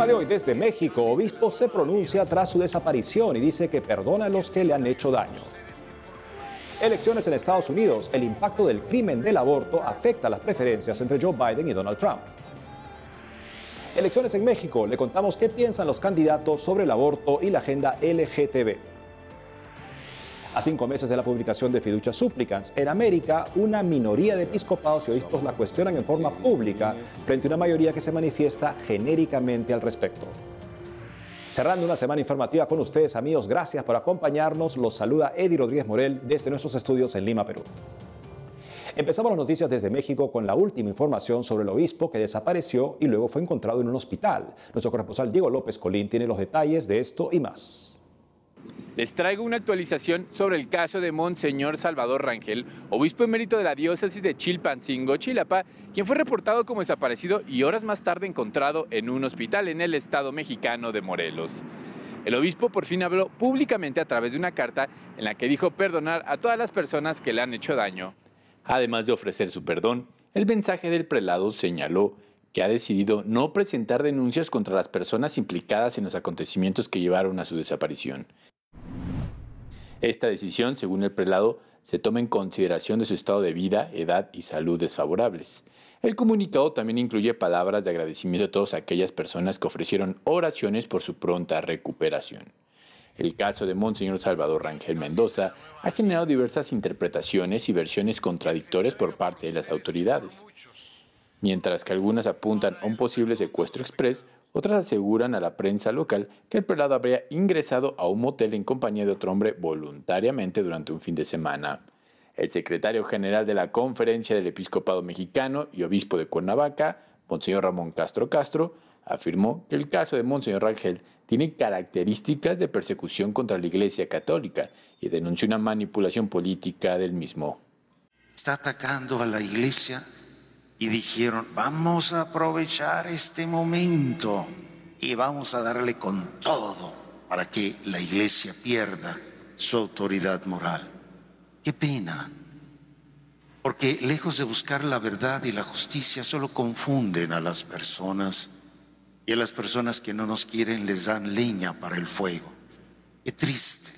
de hoy desde México, obispo se pronuncia tras su desaparición y dice que perdona a los que le han hecho daño. Elecciones en Estados Unidos, el impacto del crimen del aborto afecta las preferencias entre Joe Biden y Donald Trump. Elecciones en México, le contamos qué piensan los candidatos sobre el aborto y la agenda LGTB. A 5 meses de la publicación de Fiducia Supplicans, en América, una minoría de episcopados y obispos la cuestionan en forma pública frente a una mayoría que se manifiesta genéricamente al respecto. Cerrando una semana informativa con ustedes, amigos, gracias por acompañarnos. Los saluda Eddie Rodríguez Morel desde nuestros estudios en Lima, Perú. Empezamos las noticias desde México con la última información sobre el obispo que desapareció y luego fue encontrado en un hospital. Nuestro corresponsal Diego López Colín tiene los detalles de esto y más. Les traigo una actualización sobre el caso de Monseñor Salvador Rangel, obispo emérito de la diócesis de Chilpancingo, Chilapa, quien fue reportado como desaparecido y horas más tarde encontrado en un hospital en el estado mexicano de Morelos. El obispo por fin habló públicamente a través de una carta en la que dijo perdonar a todas las personas que le han hecho daño. Además de ofrecer su perdón, el mensaje del prelado señaló que ha decidido no presentar denuncias contra las personas implicadas en los acontecimientos que llevaron a su desaparición. Esta decisión, según el prelado, se toma en consideración de su estado de vida, edad y salud desfavorables. El comunicado también incluye palabras de agradecimiento a todas aquellas personas que ofrecieron oraciones por su pronta recuperación. El caso de Monseñor Salvador Rangel Mendoza ha generado diversas interpretaciones y versiones contradictorias por parte de las autoridades. Mientras que algunas apuntan a un posible secuestro exprés, otras aseguran a la prensa local que el prelado habría ingresado a un motel en compañía de otro hombre voluntariamente durante un fin de semana. El secretario general de la Conferencia del Episcopado Mexicano y obispo de Cuernavaca, Monseñor Ramón Castro Castro, afirmó que el caso de Monseñor Rangel tiene características de persecución contra la Iglesia Católica y denunció una manipulación política del mismo. Está atacando a la Iglesia. Y dijeron, vamos a aprovechar este momento y vamos a darle con todo para que la Iglesia pierda su autoridad moral. Qué pena, porque lejos de buscar la verdad y la justicia, solo confunden a las personas y a las personas que no nos quieren les dan leña para el fuego. Qué triste.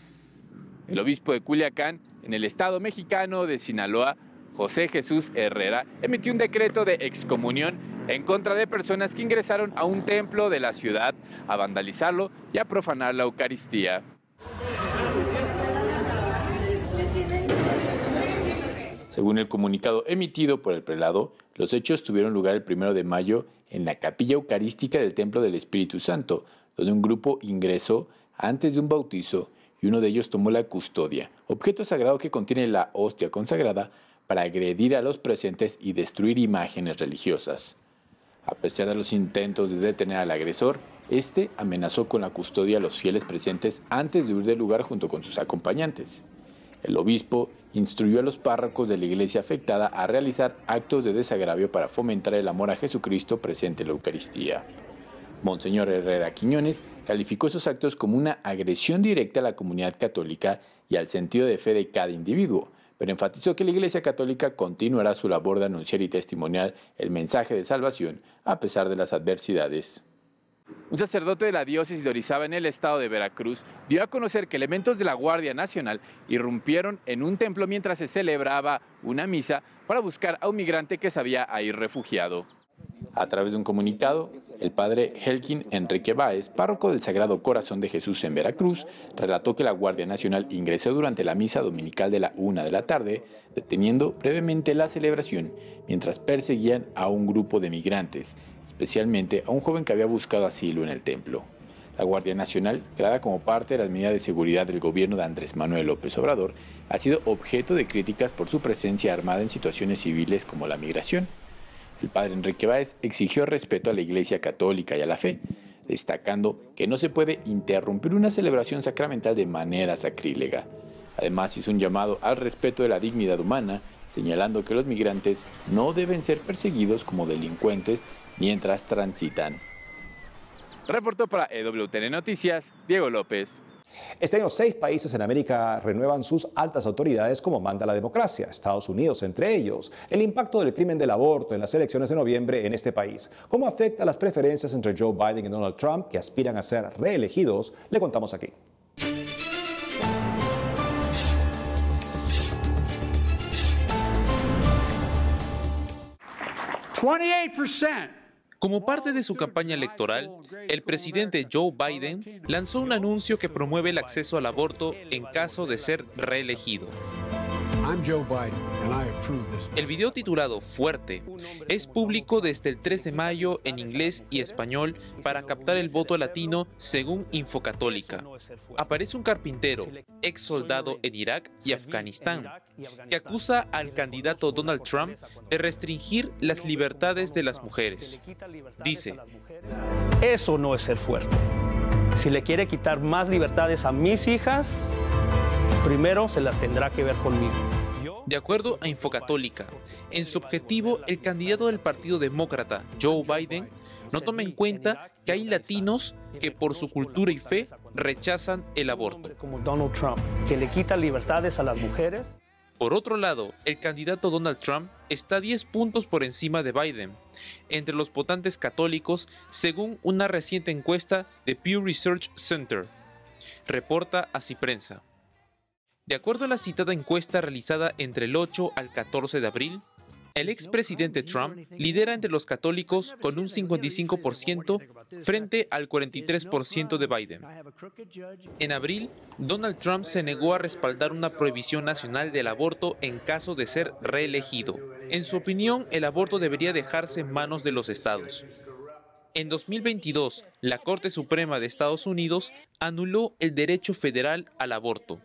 El obispo de Culiacán, en el estado mexicano de Sinaloa, José Jesús Herrera, emitió un decreto de excomunión en contra de personas que ingresaron a un templo de la ciudad a vandalizarlo y a profanar la Eucaristía. Según el comunicado emitido por el prelado, los hechos tuvieron lugar el 1 de mayo en la capilla eucarística del Templo del Espíritu Santo, donde un grupo ingresó antes de un bautizo y uno de ellos tomó la custodia, objeto sagrado que contiene la hostia consagrada, para agredir a los presentes y destruir imágenes religiosas. A pesar de los intentos de detener al agresor, este amenazó con la custodia a los fieles presentes antes de huir del lugar junto con sus acompañantes. El obispo instruyó a los párrocos de la iglesia afectada a realizar actos de desagravio para fomentar el amor a Jesucristo presente en la Eucaristía. Monseñor Herrera Quiñones calificó esos actos como una agresión directa a la comunidad católica y al sentido de fe de cada individuo, pero enfatizó que la Iglesia Católica continuará su labor de anunciar y testimoniar el mensaje de salvación a pesar de las adversidades. Un sacerdote de la diócesis de Orizaba en el estado de Veracruz dio a conocer que elementos de la Guardia Nacional irrumpieron en un templo mientras se celebraba una misa para buscar a un migrante que se había ahí refugiado. A través de un comunicado, el padre Helkin Enrique Báez, párroco del Sagrado Corazón de Jesús en Veracruz, relató que la Guardia Nacional ingresó durante la misa dominical de la 1 de la tarde, deteniendo brevemente la celebración mientras perseguían a un grupo de migrantes, especialmente a un joven que había buscado asilo en el templo. La Guardia Nacional, creada como parte de las medidas de seguridad del gobierno de Andrés Manuel López Obrador, ha sido objeto de críticas por su presencia armada en situaciones civiles como la migración. El padre Enrique Báez exigió respeto a la Iglesia Católica y a la fe, destacando que no se puede interrumpir una celebración sacramental de manera sacrílega. Además, hizo un llamado al respeto de la dignidad humana, señalando que los migrantes no deben ser perseguidos como delincuentes mientras transitan. Reportó para EWTN Noticias, Diego López. Este año 6 países en América renuevan sus altas autoridades como manda la democracia, Estados Unidos entre ellos. El impacto del crimen del aborto en las elecciones de noviembre en este país. ¿Cómo afecta las preferencias entre Joe Biden y Donald Trump, que aspiran a ser reelegidos? Le contamos aquí. Como parte de su campaña electoral, el presidente Joe Biden lanzó un anuncio que promueve el acceso al aborto en caso de ser reelegido. El video titulado Fuerte es público desde el 3 de mayo en inglés y español para captar el voto latino según Infocatólica. Aparece un carpintero, ex soldado en Irak y Afganistán, que acusa al candidato Donald Trump de restringir las libertades de las mujeres. Dice: eso no es ser fuerte. Si le quiere quitar más libertades a mis hijas, primero se las tendrá que ver conmigo. De acuerdo a Infocatólica, en su objetivo, el candidato del Partido Demócrata, Joe Biden, no toma en cuenta que hay latinos que por su cultura y fe rechazan el aborto. Como Donald Trump, que le quita libertades a las mujeres. Por otro lado, el candidato Donald Trump está 10 puntos por encima de Biden entre los votantes católicos, según una reciente encuesta de Pew Research Center, reporta Así Prensa. De acuerdo a la citada encuesta realizada entre el 8 al 14 de abril, el expresidente Trump lidera entre los católicos con un 55% frente al 43% de Biden. En abril, Donald Trump se negó a respaldar una prohibición nacional del aborto en caso de ser reelegido. En su opinión, el aborto debería dejarse en manos de los estados. En 2022, la Corte Suprema de Estados Unidos anuló el derecho federal al aborto.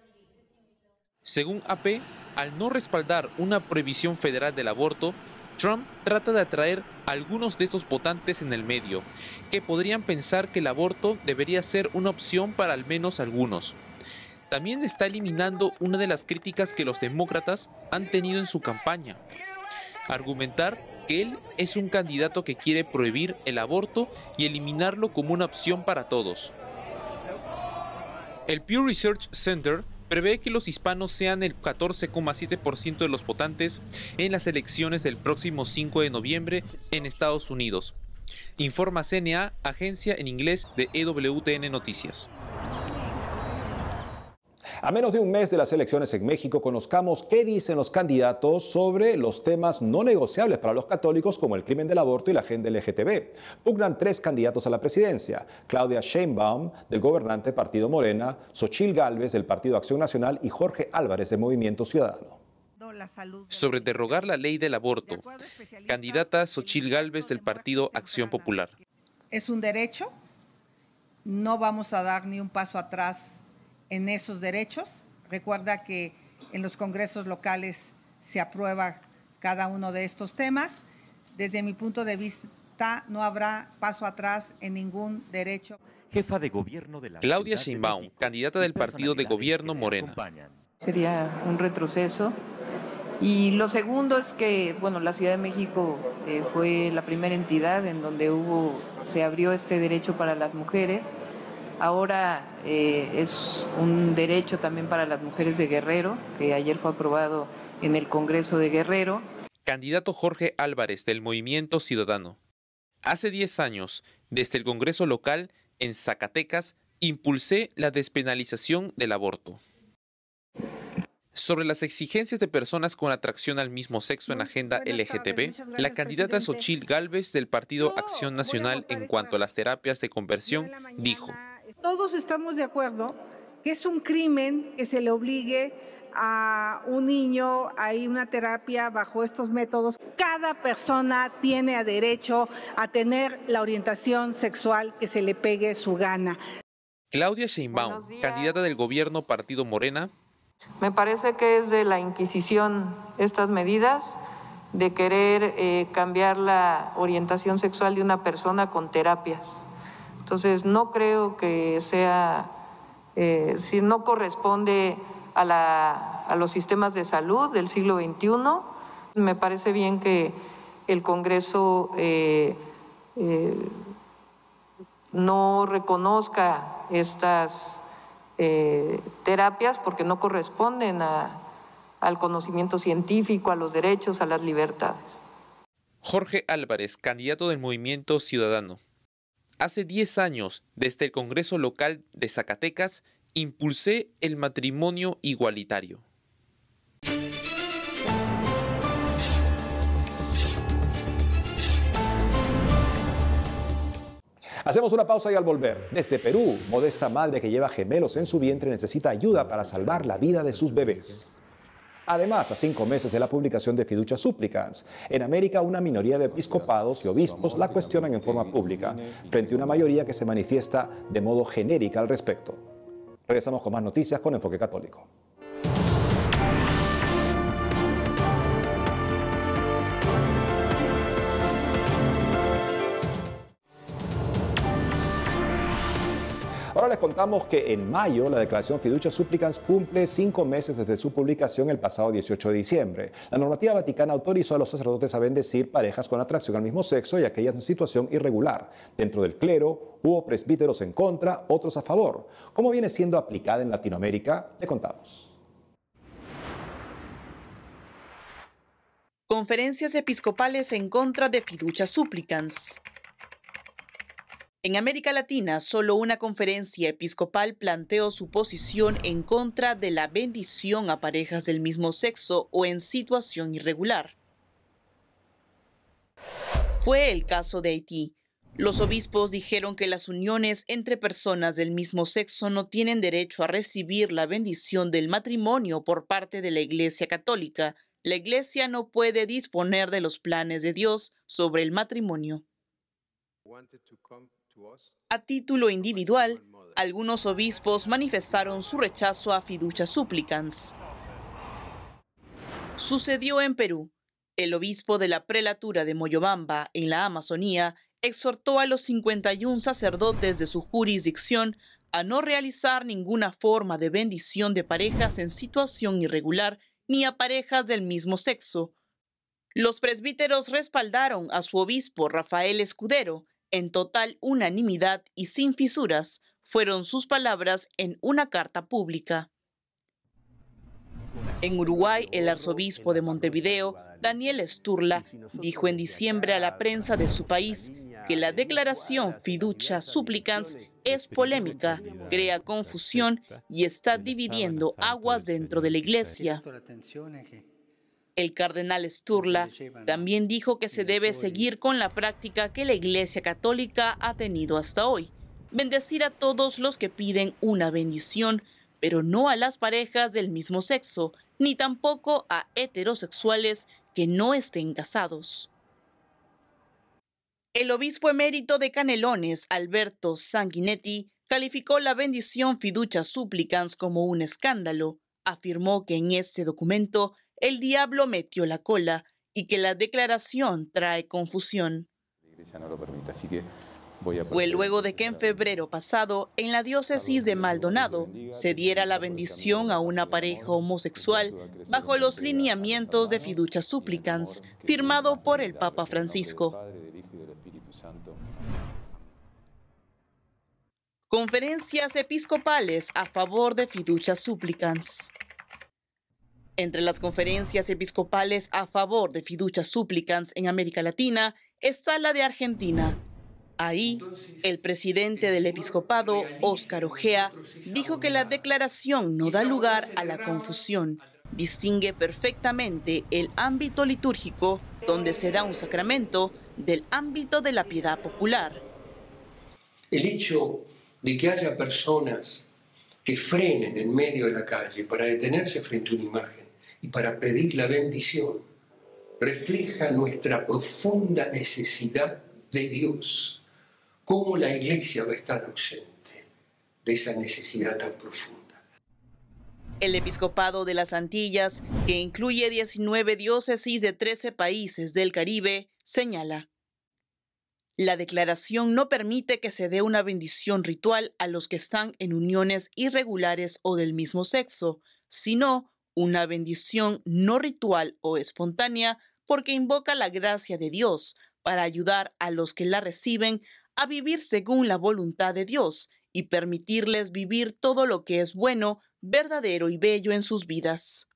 Según AP, al no respaldar una prohibición federal del aborto, Trump trata de atraer a algunos de estos votantes en el medio, que podrían pensar que el aborto debería ser una opción para al menos algunos. También está eliminando una de las críticas que los demócratas han tenido en su campaña: argumentar que él es un candidato que quiere prohibir el aborto y eliminarlo como una opción para todos. El Pew Research Center prevé que los hispanos sean el 14,7% de los votantes en las elecciones del próximo 5 de noviembre en Estados Unidos. Informa CNA, agencia en inglés de EWTN Noticias. A menos de un mes de las elecciones en México, conozcamos qué dicen los candidatos sobre los temas no negociables para los católicos, como el crimen del aborto y la agenda LGTB. Pugnan 3 candidatos a la presidencia: Claudia Sheinbaum, del gobernante Partido Morena; Xochitl Gálvez, del Partido Acción Nacional; y Jorge Álvarez, de Movimiento Ciudadano. Sobre derogar la ley del aborto, candidata Xochitl Gálvez, del Partido Acción Popular. Es un derecho, no vamos a dar ni un paso atrás en esos derechos. Recuerda que en los congresos locales se aprueba cada uno de estos temas. Desde mi punto de vista, no habrá paso atrás en ningún derecho. Jefa de gobierno de la Claudia Sheinbaum, candidata del partido de gobierno Morena. Sería un retroceso. Y lo segundo es que, bueno, la Ciudad de México fue la primera entidad en donde se abrió este derecho para las mujeres. Ahora es un derecho también para las mujeres de Guerrero, que ayer fue aprobado en el Congreso de Guerrero. Candidato Jorge Álvarez, del Movimiento Ciudadano. Hace 10 años, desde el Congreso local en Zacatecas, impulsé la despenalización del aborto. Sobre las exigencias de personas con atracción al mismo sexo en agenda LGTB, la candidata Xochitl Gálvez, del Partido Acción Nacional, en cuanto a las terapias de conversión, dijo: Todos estamos de acuerdo que es un crimen que se le obligue a un niño a ir a una terapia bajo estos métodos. Cada persona tiene derecho a tener la orientación sexual que se le pegue su gana. Claudia Sheinbaum, candidata del gobierno Partido Morena. Me parece que es de la Inquisición estas medidas de querer cambiar la orientación sexual de una persona con terapias. Entonces, no creo que sea, si no corresponde a los sistemas de salud del siglo XXI. Me parece bien que el Congreso no reconozca estas terapias porque no corresponden al conocimiento científico, a los derechos, a las libertades. Jorge Álvarez, candidato del Movimiento Ciudadano. Hace 10 años, desde el Congreso Local de Zacatecas, impulsé el matrimonio igualitario. Hacemos una pausa y al volver, desde Perú, modesta madre que lleva gemelos en su vientre necesita ayuda para salvar la vida de sus bebés. Además, a 5 meses de la publicación de Fiducia Supplicans, en América una minoría de episcopados y obispos la cuestionan en forma pública, frente a una mayoría que se manifiesta de modo genérico al respecto. Regresamos con más noticias con Enfoque Católico. Ahora les contamos que en mayo la declaración Fiducia Supplicans cumple 5 meses desde su publicación el pasado 18 de diciembre. La normativa vaticana autorizó a los sacerdotes a bendecir parejas con atracción al mismo sexo y aquellas en situación irregular. Dentro del clero hubo presbíteros en contra, otros a favor. ¿Cómo viene siendo aplicada en Latinoamérica? Le contamos. Conferencias episcopales en contra de Fiducia Supplicans. En América Latina, solo una conferencia episcopal planteó su posición en contra de la bendición a parejas del mismo sexo o en situación irregular. Fue el caso de Haití. Los obispos dijeron que las uniones entre personas del mismo sexo no tienen derecho a recibir la bendición del matrimonio por parte de la Iglesia Católica. La Iglesia no puede disponer de los planes de Dios sobre el matrimonio. A título individual, algunos obispos manifestaron su rechazo a Fiducia Supplicans. Sucedió en Perú. El obispo de la prelatura de Moyobamba, en la Amazonía, exhortó a los 51 sacerdotes de su jurisdicción a no realizar ninguna forma de bendición de parejas en situación irregular ni a parejas del mismo sexo. Los presbíteros respaldaron a su obispo Rafael Escudero. En total unanimidad y sin fisuras, fueron sus palabras en una carta pública. En Uruguay, el arzobispo de Montevideo, Daniel Sturla, dijo en diciembre a la prensa de su país que la declaración Fiducia Supplicans es polémica, crea confusión y está dividiendo aguas dentro de la Iglesia. El cardenal Sturla también dijo que se debe seguir con la práctica que la Iglesia Católica ha tenido hasta hoy, bendecir a todos los que piden una bendición, pero no a las parejas del mismo sexo, ni tampoco a heterosexuales que no estén casados. El obispo emérito de Canelones, Alberto Sanguinetti, calificó la bendición Fiducia Supplicans como un escándalo. Afirmó que en este documento el diablo metió la cola y que la declaración trae confusión. Fue luego de que en febrero pasado, en la diócesis de Maldonado, se diera la bendición a una pareja homosexual bajo los lineamientos de Fiducia Supplicans, firmado por el Papa Francisco. Conferencias episcopales a favor de Fiducia Supplicans. Entre las conferencias episcopales a favor de Fiducia Supplicans en América Latina está la de Argentina. Ahí, el presidente del episcopado, Óscar Ojea, dijo que la declaración no da lugar a la confusión. Distingue perfectamente el ámbito litúrgico, donde se da un sacramento, del ámbito de la piedad popular. El hecho de que haya personas que frenen en medio de la calle para detenerse frente a una imagen y para pedir la bendición, refleja nuestra profunda necesidad de Dios. ¿Cómo la Iglesia va a estar ausente de esa necesidad tan profunda? El episcopado de las Antillas, que incluye 19 diócesis de 13 países del Caribe, señala: la declaración no permite que se dé una bendición ritual a los que están en uniones irregulares o del mismo sexo, sino una bendición no ritual o espontánea porque invoca la gracia de Dios para ayudar a los que la reciben a vivir según la voluntad de Dios y permitirles vivir todo lo que es bueno, verdadero y bello en sus vidas.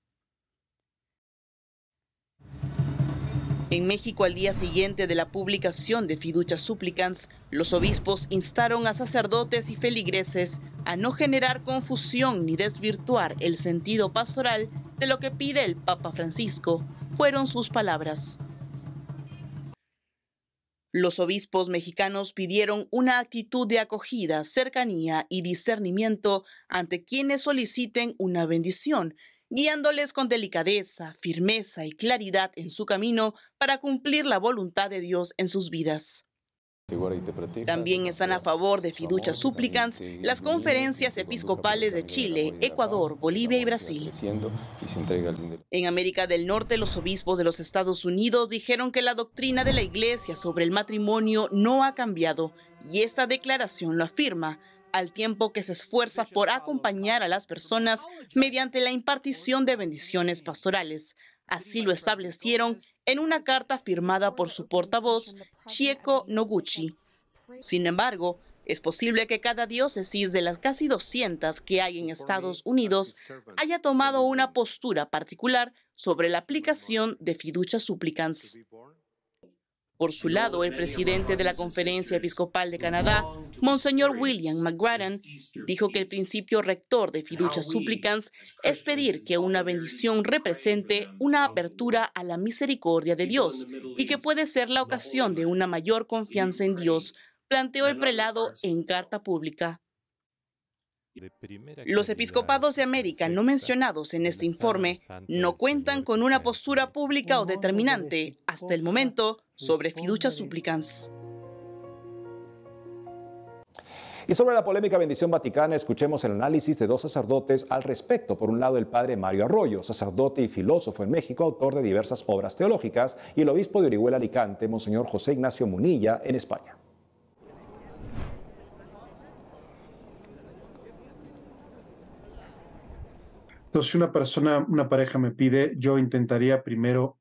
En México, al día siguiente de la publicación de Fiducia Supplicans, los obispos instaron a sacerdotes y feligreses a no generar confusión ni desvirtuar el sentido pastoral de lo que pide el Papa Francisco. Fueron sus palabras. Los obispos mexicanos pidieron una actitud de acogida, cercanía y discernimiento ante quienes soliciten una bendición, guiándoles con delicadeza, firmeza y claridad en su camino para cumplir la voluntad de Dios en sus vidas. También están a favor de Fiducia Supplicans las conferencias episcopales de Chile, Ecuador, Bolivia y Brasil. En América del Norte, los obispos de los Estados Unidos dijeron que la doctrina de la Iglesia sobre el matrimonio no ha cambiado, y esta declaración lo afirma, al tiempo que se esfuerza por acompañar a las personas mediante la impartición de bendiciones pastorales. Así lo establecieron en una carta firmada por su portavoz, Chieko Noguchi. Sin embargo, es posible que cada diócesis de las casi 200 que hay en Estados Unidos haya tomado una postura particular sobre la aplicación de Fiducia Supplicans. Por su lado, el presidente de la Conferencia Episcopal de Canadá, Monseñor William McGrattan, dijo que el principio rector de Fiducia Supplicans es pedir que una bendición represente una apertura a la misericordia de Dios y que puede ser la ocasión de una mayor confianza en Dios, planteó el prelado en carta pública. Los episcopados de América no mencionados en este informe no cuentan con una postura pública o determinante hasta el momento sobre Fiducia Supplicans. Y sobre la polémica bendición vaticana, escuchemos el análisis de dos sacerdotes al respecto. Por un lado, el padre Mario Arroyo, sacerdote y filósofo en México, autor de diversas obras teológicas, y el obispo de Orihuela Alicante, Monseñor José Ignacio Munilla, en España. Entonces, si una pareja me pide, yo intentaría primero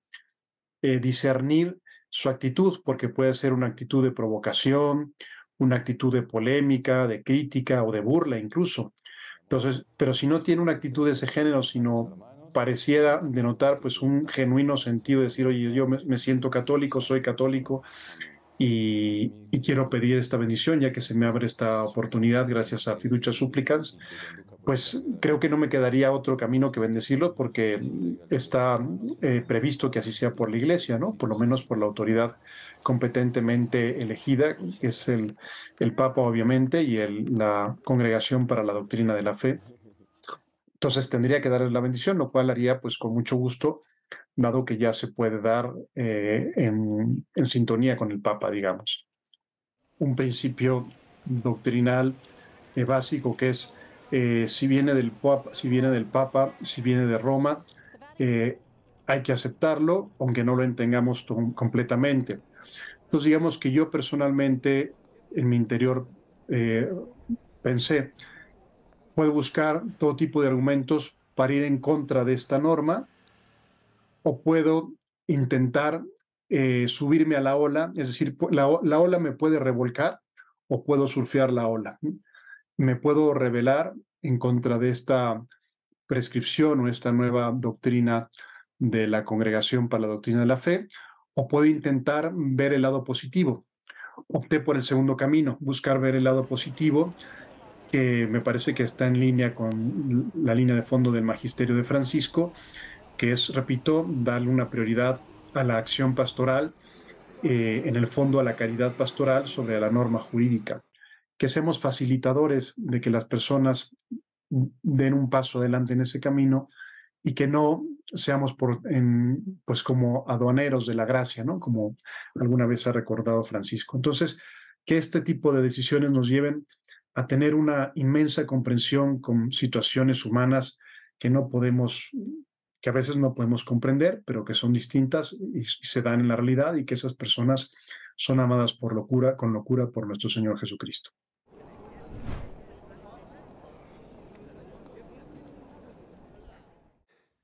discernir su actitud, porque puede ser una actitud de provocación, una actitud de polémica, de crítica o de burla incluso. Entonces, pero si no tiene una actitud de ese género, sino pareciera denotar pues un genuino sentido de decir, oye, yo me siento católico, soy católico y quiero pedir esta bendición, ya que se me abre esta oportunidad gracias a Fiducia Supplicans, pues creo que no me quedaría otro camino que bendecirlo, porque está previsto que así sea por la Iglesia, ¿no? Por lo menos por la autoridad competentemente elegida, que es el Papa, obviamente, y la Congregación para la Doctrina de la Fe. Entonces tendría que darle la bendición, lo cual haría pues con mucho gusto, dado que ya se puede dar en sintonía con el Papa, digamos. Un principio doctrinal básico que es si viene del Papa, si viene de Roma, hay que aceptarlo, aunque no lo entendamos completamente. Entonces, digamos que yo personalmente, en mi interior, pensé, puedo buscar todo tipo de argumentos para ir en contra de esta norma, o puedo intentar subirme a la ola, es decir, la ola me puede revolcar o puedo surfear la ola. Me puedo rebelar en contra de esta prescripción o esta nueva doctrina de la Congregación para la Doctrina de la Fe, o puedo intentar ver el lado positivo. Opté por el segundo camino, buscar ver el lado positivo, que me parece que está en línea con la línea de fondo del Magisterio de Francisco, que es, repito, darle una prioridad a la acción pastoral, en el fondo a la caridad pastoral sobre la norma jurídica. Que seamos facilitadores de que las personas den un paso adelante en ese camino y que no seamos pues como aduaneros de la gracia, ¿no? Como alguna vez ha recordado Francisco. Entonces, que este tipo de decisiones nos lleven a tener una inmensa comprensión con situaciones humanas que a veces no podemos comprender, pero que son distintas y se dan en la realidad, y que esas personas son amadas con locura por nuestro Señor Jesucristo.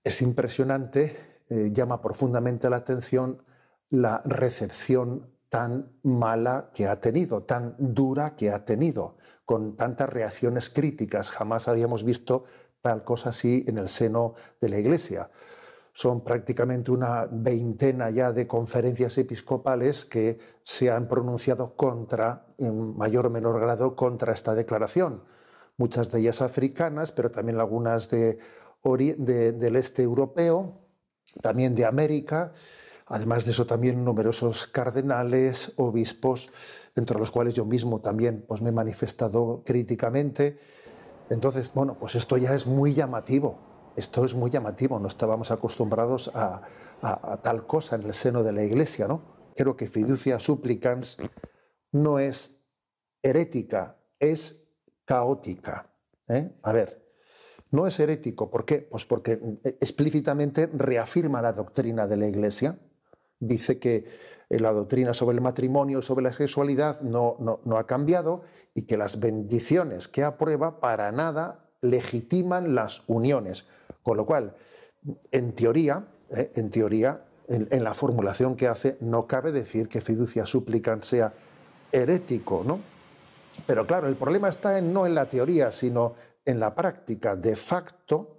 Es impresionante, llama profundamente la atención la recepción tan mala que ha tenido, tan dura que ha tenido. con tantas reacciones críticas. Jamás habíamos visto tal cosa así en el seno de la Iglesia. Son prácticamente una veintena ya de conferencias episcopales que se han pronunciado contra, en mayor o menor grado, contra esta declaración. Muchas de ellas africanas, pero también algunas del este europeo, también de América. Además de eso, también numerosos cardenales, obispos, entre los cuales yo mismo también pues, me he manifestado críticamente. Entonces, bueno, pues esto ya es muy llamativo. Esto es muy llamativo. No estábamos acostumbrados a tal cosa en el seno de la Iglesia, ¿no? Creo que fiducia supplicans no es herética, es caótica. A ver, no es herético. ¿Por qué? Pues porque explícitamente reafirma la doctrina de la Iglesia. Dice que la doctrina sobre el matrimonio, sobre la sexualidad, no ha cambiado y que las bendiciones que aprueba para nada legitiman las uniones. Con lo cual, en teoría, en la formulación que hace, no cabe decir que fiducia supplicans sea herético, ¿no? Pero claro, el problema está no en la teoría, sino en la práctica. De facto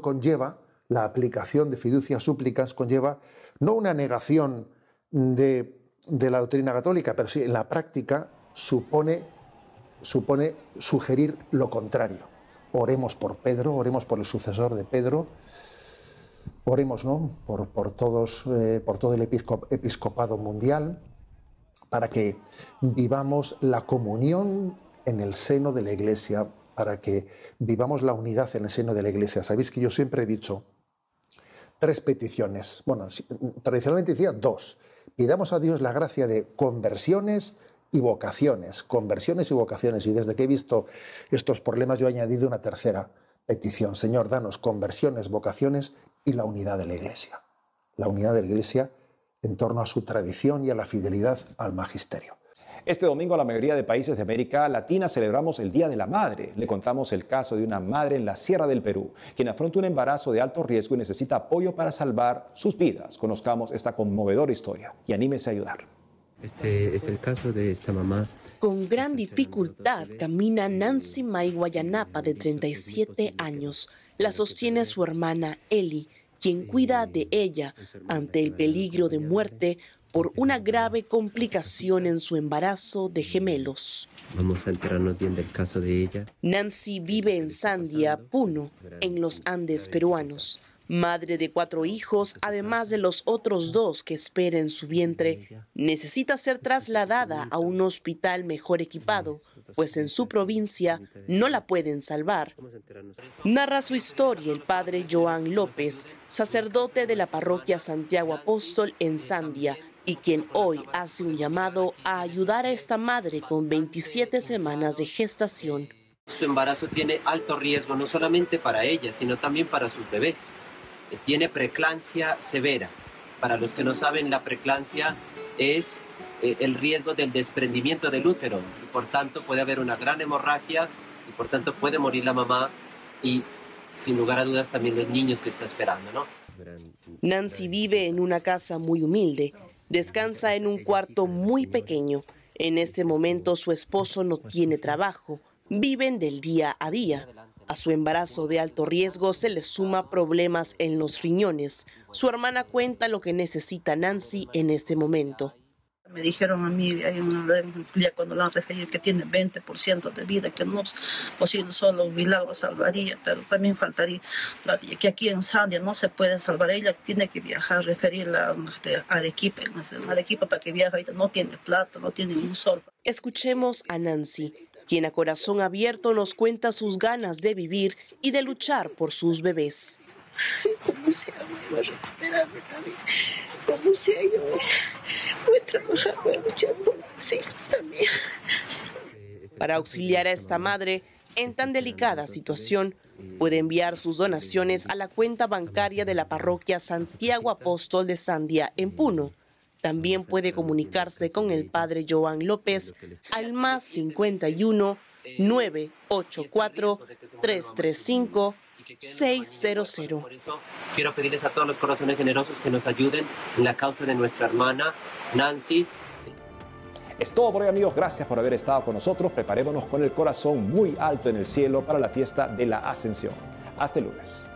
conlleva, la aplicación de fiducia supplicans conlleva no una negación de la doctrina católica, pero sí en la práctica supone sugerir lo contrario. Oremos por Pedro, oremos por el sucesor de Pedro, oremos, ¿no?, por todo el episcopado mundial, para que vivamos la comunión en el seno de la Iglesia, para que vivamos la unidad en el seno de la Iglesia. Sabéis que yo siempre he dicho 3 peticiones. Bueno, tradicionalmente decía 2. Pidamos a Dios la gracia de conversiones y vocaciones. Conversiones y vocaciones. Y desde que he visto estos problemas yo he añadido una tercera petición. Señor, danos conversiones, vocaciones y la unidad de la Iglesia. La unidad de la Iglesia en torno a su tradición y a la fidelidad al magisterio. Este domingo, la mayoría de países de América Latina celebramos el Día de la Madre. Le contamos el caso de una madre en la Sierra del Perú, quien afronta un embarazo de alto riesgo y necesita apoyo para salvar sus vidas. Conozcamos esta conmovedora historia y anímese a ayudar. Este es el caso de esta mamá. Con gran dificultad camina Nancy May Guayanapa, de 37 años. La sostiene su hermana Eli, quien cuida de ella ante el peligro de muerte por una grave complicación en su embarazo de gemelos. Vamos a enterarnos bien del caso de ella. Nancy vive en Sandia, Puno, en los Andes peruanos. Madre de 4 hijos, además de los otros 2 que espera en su vientre, necesita ser trasladada a un hospital mejor equipado, pues en su provincia no la pueden salvar. Narra su historia el padre Joan López, sacerdote de la parroquia Santiago Apóstol en Sandia, y quien hoy hace un llamado a ayudar a esta madre con 27 semanas de gestación. Su embarazo tiene alto riesgo, no solamente para ella, sino también para sus bebés. Tiene preeclampsia severa. Para los que no saben, la preeclampsia es el riesgo del desprendimiento del útero. Y por tanto, puede haber una gran hemorragia y por tanto puede morir la mamá y, sin lugar a dudas, también los niños que está esperando, ¿no? Nancy vive en una casa muy humilde. Descansa en un cuarto muy pequeño. En este momento su esposo no tiene trabajo. Viven del día a día. A su embarazo de alto riesgo se le suma problemas en los riñones. Su hermana cuenta lo que necesita Nancy en este momento. Me dijeron a mí ahí en la familia cuando la han referido que tiene 20% de vida, que no es posible, solo un milagro salvaría, pero también faltaría que aquí en Sandia no se puede salvar. Ella tiene que viajar, referirla a Arequipa, para que viaje. Ahorita no tiene plata, no tiene un sol. Escuchemos a Nancy, quien a corazón abierto nos cuenta sus ganas de vivir y de luchar por sus bebés. Como sea, voy a recuperarme también. Como sea, yo voy a trabajar, voy a luchar por mis hijos también. Para auxiliar a esta madre en tan delicada situación, puede enviar sus donaciones a la cuenta bancaria de la parroquia Santiago Apóstol de Sandia, en Puno. También puede comunicarse con el padre Joan López al +51 984 335 600. Por eso quiero pedirles a todos los corazones generosos que nos ayuden en la causa de nuestra hermana Nancy. Es todo por hoy, amigos. Gracias por haber estado con nosotros. Preparémonos con el corazón muy alto en el cielo para la fiesta de la Ascensión. Hasta el lunes.